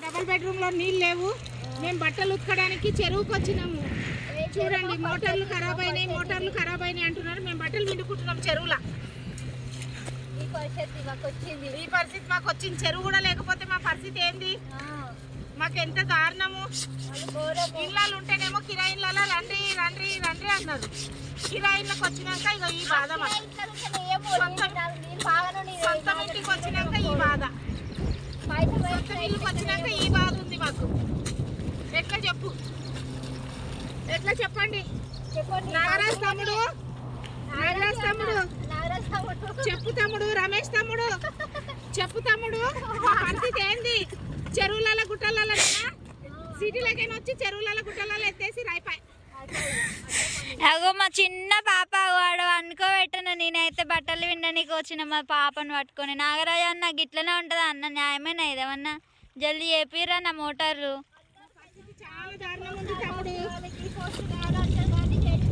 Double bedroom లో నీళ్ళు లేవు. మేము బట్టలు ఉతకడానికి చెరువుకి వచ్చినాము. చూడండి మోటార్లు ఖరాబ్ అయినాయి అంటున్నారు. మేము బట్టలు పిండుకుంటున్నాం చెరువులో. ఈ పరిస్థితి మాకు వచ్చింది. చెరువు కూడా లేకపోతే మా పరిస్థితి ఏంది? మాకు ఎంత దారుణము. ఇళ్ళలు ఉంటేనేమో కిరాయిళ్ళలో రండి రండి రండి అన్నారు. కిరాయిళ్ళకి వచ్చినాక ఇక ఈ బాధ, సొంత ఇంటికి వచ్చినాక ఈ బాధ, సొంత ఇల్లుకి వచ్చినాక ఈ బాధ ఉంది మాకు. ఎట్లా చెప్పు, ఎట్లా చెప్పండి? నాగరాజ్ తమ్ముడు, చెప్పు తమ్ముడు, రమేష్ తమ్ముడు చెప్పు తమ్ముడు, పరిస్థితి ఏంది? చెరువుల గుట్టల సిటీలకైనా వచ్చి చెరువుల గుట్టలలో ఎత్తేసి రాయిపాయి. అగో మా చిన్న పాప వాడు అనుకోబెట్టను. నేనైతే బట్టలు వినడానికి వచ్చిన మా పాపను పట్టుకొని. నాగరాజు అన్న గిట్లనే ఉంటుంది అన్న, న్యాయమేనా ఇదేమన్నా? జల్దీ చేపిరా నా మోటార్లు. చాలా దారుణంగా ఉంది తమ్ముడు.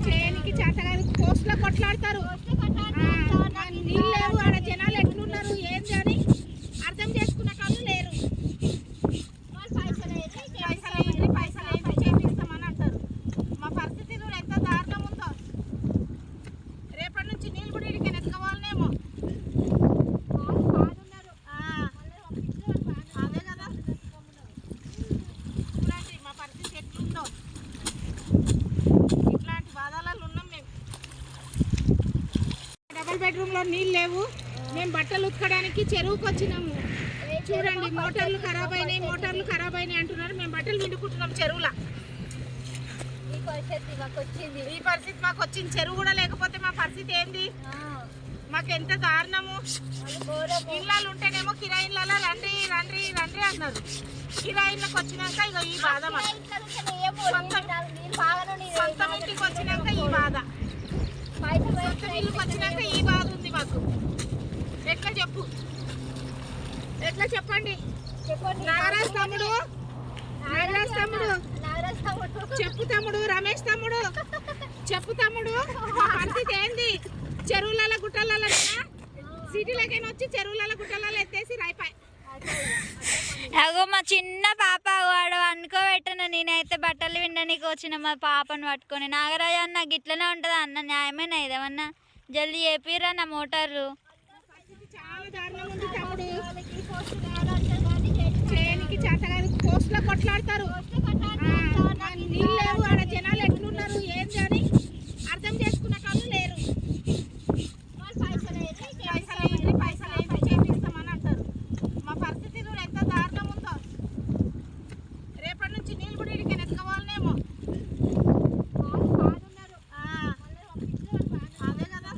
చేయనికి చేత కాదు, పోస్టులో కొట్లాడతారు. నీళ్ళు లేవు, ఆడ జనాలు ఎట్లున్నారు ఏంది అని అర్థం చేసుకున్న కళ్ళు లేరు. పైసలు చేపిస్తామని అంటారు. మా పరిస్థితి కూడా ఎంత దారుణం ఉందో. రేపటి నుంచి నీళ్ళు కూడా ఇడికని ఎత్తుకోవాలనేమో. అదే కదా, చూడండి మా పరిస్థితి ఎట్లుందో. ఇట్లాంటి బాధలలో ఉన్నాం మేము. డబుల్ బెడ్రూమ్ లో నీళ్ళు లేవు. మేము బట్టలు ఉతకడానికి చెరువుకి వచ్చినాము. చూడండి మోటార్లు ఖరాబ్ అయినాయి అంటున్నారు. మేము బట్టలు పిండుకుంటున్నాం చెరువులో. ఈ పరిస్థితి మాకు వచ్చింది. చెరువు కూడా లేకపోతే మా పరిస్థితి ఏంది? మాకు ఎంత దారుణము. ఇళ్ళలు ఉంటేనేమో కిరాయిళ్ళలో రండి రండి రండి అన్నారు. కిరాయిళ్ళకి వచ్చినాక ఇక ఈ బాధ, సొంత ఇంటికి వచ్చినాక ఈ బాధ, సొంత ఇల్లుకి వచ్చినాక ఈ బాధ ఉంది మాకు. ఎట్లా చెప్పు, ఎట్లా చెప్పండి? నాగరాజ్ తమ్ముడు, చెప్పు తమ్ముడు, రమేష్ తమ్ముడు చెప్పు తమ్ముడు, పరిస్థితి ఏంది? చెరువుల గుట్టలలో సిటీలకైనా వచ్చి చెరువుల గుట్టలలో ఎత్తేసి రాయిపాయి. అగో మా చిన్న పాప వాడు అనుకోబెట్టను. నేనైతే బట్టలు వినడానికి వచ్చిన మా పాపను పట్టుకొని. నాగరాజు అన్న గిట్లనే ఉంటుంది అన్న, న్యాయమేనా ఇదేమన్నా? జల్దీ చేపిరా నా మోటార్లు. చాలా దారుణంగా ఉంది తమ్ముడు. చేయనికి చేత కాదు, పోస్టులో కొట్లాడతారు. నీళ్ళు లేవు, ఆడ జనాలు ఎట్లున్నారు ఏంది అని అర్థం చేసుకున్న కళ్ళు లేరు. పైసలు చేపిస్తామని అంటారు. మా పరిస్థితి కూడా ఎంత దారుణం ఉందో. రేపటి నుంచి నీళ్ళు కూడా ఇడికని ఎత్తుకోవాలనేమో. అదే కదా,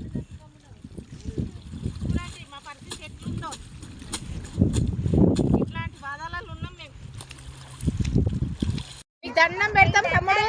చూడండి మా పరిస్థితి ఎట్లుందో. ఇట్లాంటి బాధలలో ఉన్నాం మేము. మీకు దండం పెడతాం తమ్ముడు,